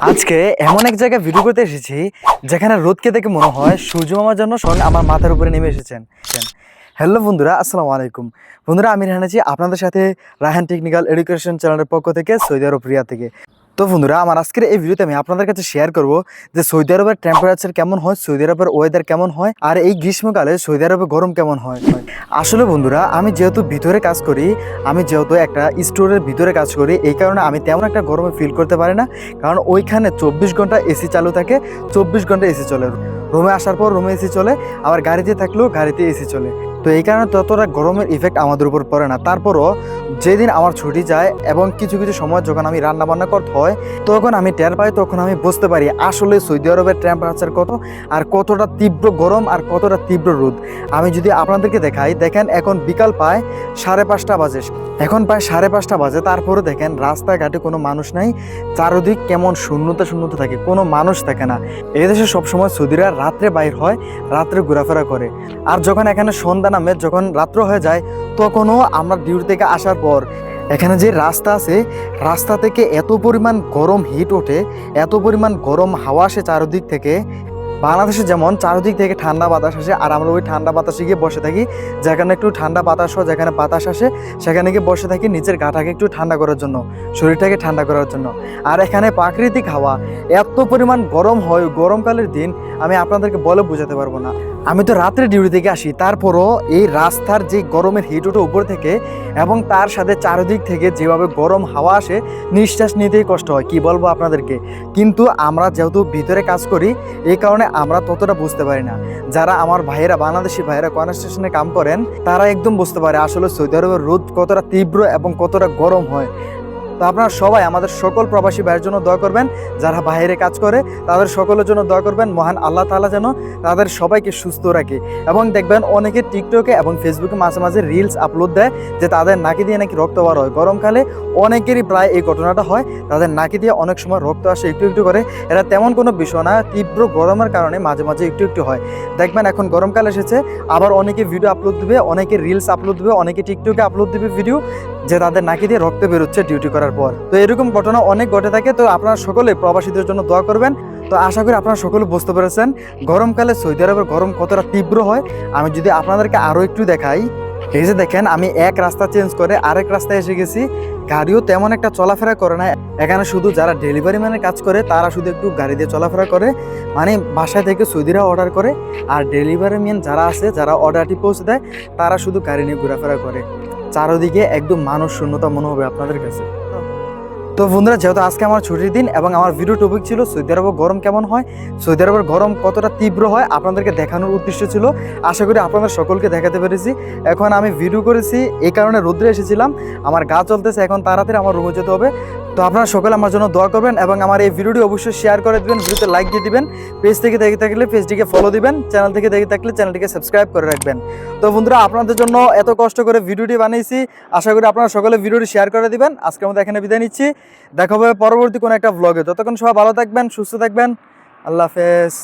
আজকে এমন এক জায়গায় ভিডিও করতে এসেছি যেখানে রোদকে দেখে মনে হয় সূর্য মামার জন্য স্বয়ং আমার মাথার উপরে নেমে এসেছেন। হ্যালো বন্ধুরা, আসসালামু আলাইকুম। বন্ধুরা, আমি রাহান আছি আপনাদের সাথে রাহান টেকনিক্যাল এডুকেশন চ্যানেলের পক্ষ থেকে সৌদি আরব রিয়াদ থেকে। তো বন্ধুরা, আমার আজকের এই ভিডিওতে আমি আপনাদের কাছে শেয়ার করব যে সৌদি আরবের টেম্পারেচার কেমন হয়, সৌদি আরবের ওয়েদার কেমন হয়, আর এই গ্রীষ্মকালে সৌদি আরবে গরম কেমন হয়। আসলে বন্ধুরা, আমি যেহেতু ভিতরে কাজ করি, আমি যেহেতু একটা স্টোরের ভিতরে কাজ করি, এই কারণে আমি তেমন একটা গরমে ফিল করতে পারি না। কারণ ওইখানে 24 ঘন্টা এসি চালু থাকে, 24 ঘন্টা এসি চলে। রুমে আসার পর রুমে এসি চলে, আবার গাড়িতে থাকলেও গাড়িতে এসি চলে। তো এই কারণে ততটা গরমের ইফেক্ট আমাদের উপর পড়ে না। তারপরও যেদিন আমার ছুটি যায় এবং কিছু কিছু সময় যখন আমি রান্না বান্না করতে হয়, তখন আমি টের পাই, তখন আমি বুঝতে পারি আসলে সৌদি আরবের টেম্পারেচার কত, আর কতটা তীব্র গরম আর কতটা তীব্র রোদ। আমি যদি আপনাদেরকে দেখাই, দেখেন এখন বিকাল প্রায় 5:30 বাজে। এখন প্রায় 5:30 বাজে, তারপরে দেখেন রাস্তাঘাটে কোনো মানুষ নাই, চারদিক কেমন শূন্যতা শূন্যতা থাকে, কোনো মানুষ থাকে না। এদেশে সবসময় সৌদিরা রাত্রে বাইর হয়, রাত্রে ঘোরাফেরা করে। আর যখন এখানে সন্ধ্যা নামে, যখন রাত্র হয়ে যায়, তখনও আমরা ডিউটি থেকে আসার পর এখানে যে রাস্তা আছে, রাস্তা থেকে এত পরিমাণ গরম হিট ওঠে, এত পরিমাণ গরম হাওয়া আসে চারদিক থেকে। বাংলাদেশে যেমন চারদিক থেকে ঠান্ডা বাতাস আসে, আর আমরা ওই ঠান্ডা বাতাসে গিয়ে বসে থাকি, যেখানে একটু ঠান্ডা বাতাস হয়, যেখানে বাতাস আসে সেখানে গিয়ে বসে থাকি নিচের গাটাকে একটু ঠান্ডা করার জন্য, শরীরটাকে ঠান্ডা করার জন্য। আর এখানে প্রাকৃতিক হাওয়া এত পরিমাণ গরম হয় গরমকালের দিন, আমি আপনাদেরকে বলে বোঝাতে পারবো না। আমি তো রাত্রে ডিউটি থেকে আসি, তারপরও এই রাস্তার যে গরমের হিট ওঠে উপর থেকে, এবং তার সাথে চারদিক থেকে যেভাবে গরম হাওয়া আসে, নিঃশ্বাস নিতেই কষ্ট হয়, কি বলবো আপনাদেরকে। কিন্তু আমরা যেহেতু ভিতরে কাজ করি, এই কারণে আমরা ততটা বুঝতে পারি না। যারা আমার ভাইয়েরা, বাংলাদেশি ভাইয়েরা কনস্ট্রাকশনে কাম করেন, তারা একদম বুঝতে পারে আসলে সৌদি আরবের রোদ কতটা তীব্র এবং কতটা গরম হয়। তো আপনারা সবাই আমাদের সকল প্রবাসী ভাইয়ের জন্য দোয়া করবেন, যারা বাইরে কাজ করে তাদের সকলের জন্য দোয়া করবেন। মহান আল্লাহ তাআলা যেন তাদের সবাইকে সুস্থ রাখে। এবং দেখবেন অনেকে টিকটকে এবং ফেসবুকে মাঝে মাঝে রিলস আপলোড দেয় যে তাদের নাকি দিয়ে নাকি রক্ত বার হয়। গরমকালে অনেকেরই প্রায় এই ঘটনাটা হয়, তাদের নাকি দিয়ে অনেক সময় রক্ত আসে একটু একটু করে। এটা তেমন কোনো বিষয় না, তীব্র গরমের কারণে মাঝে মাঝে একটু একটু হয়। দেখবেন এখন গরমকাল এসেছে, আবার অনেকে ভিডিও আপলোড দিবে, অনেকে রিলস আপলোড দিবে, অনেকে টিকটকে আপলোড দিবে ভিডিও যে তাদের নাকি দিয়ে রক্ত বেরোচ্ছে ডিউটি করার পর। তো এরকম ঘটনা অনেক ঘটে থাকে। তো আপনারা সকলে প্রবাসীদের জন্য দোয়া করবেন। তো আশা করি আপনারা সকলে বুঝতে পেরেছেন গরমকালে সৌদি আরবের গরম কতটা তীব্র হয়। আমি যদি আপনাদেরকে আরও একটু দেখাই, এই যে দেখেন, আমি এক রাস্তা চেঞ্জ করে আরেক রাস্তায় এসে গেছি। গাড়িও তেমন একটা চলাফেরা করে না এখানে, শুধু যারা ডেলিভারি ম্যানের কাজ করে তারা শুধু একটু গাড়ি দিয়ে চলাফেরা করে, মানে বাসায় থেকে সৌদিরা অর্ডার করে। আর ডেলিভারি ম্যান যারা আছে, যারা অর্ডারটি পৌঁছে দেয়, তারা শুধু গাড়ি নিয়ে ঘোরাফেরা করে। চারদিকে একদম মানুষ শূন্যতা মনে হবে আপনাদের কাছে। তো বন্ধুরা, যেহেতু আজকে আমার ছুটির দিন এবং আমার ভিডিও টপিক ছিল সৌদি আরবের গরম কেমন হয়, সৌদি আরবের গরম কতটা তীব্র হয়, আপনাদেরকে দেখানোর উদ্দেশ্য ছিল। আশা করি আপনাদের সকলকে দেখাতে পেরেছি। এখন আমি ভিডিও করেছি এই কারণে রোদ্রে এসেছিলাম, আমার গা চলতেছে, এখন তাড়াতাড়ি আমার রুমে যেতে হবে। তো আপনারা সকলে আমার জন্য দোয়া করবেন এবং আমার এই ভিডিওটি অবশ্যই শেয়ার করে দেবেন, ভিডিওতে লাইক দিয়ে দিবেন। পেজ থেকে দেখে থাকলে পেজটিকে ফলো দিবেন, চ্যানেল থেকে দেখে থাকলে চ্যানেলটিকে সাবস্ক্রাইব করে রাখবেন। তো বন্ধুরা, আপনাদের জন্য এত কষ্ট করে ভিডিওটি বানিয়েছি, আশা করি আপনারা সকলে ভিডিওটি শেয়ার করে দিবেন। আজকের মতো এখানে বিদায় নিচ্ছি, দেখা হবে পরবর্তী কোনো একটা ব্লগে। ততক্ষণ সবাই ভালো থাকবেন, সুস্থ থাকবেন, আল্লাহ হাফেজ।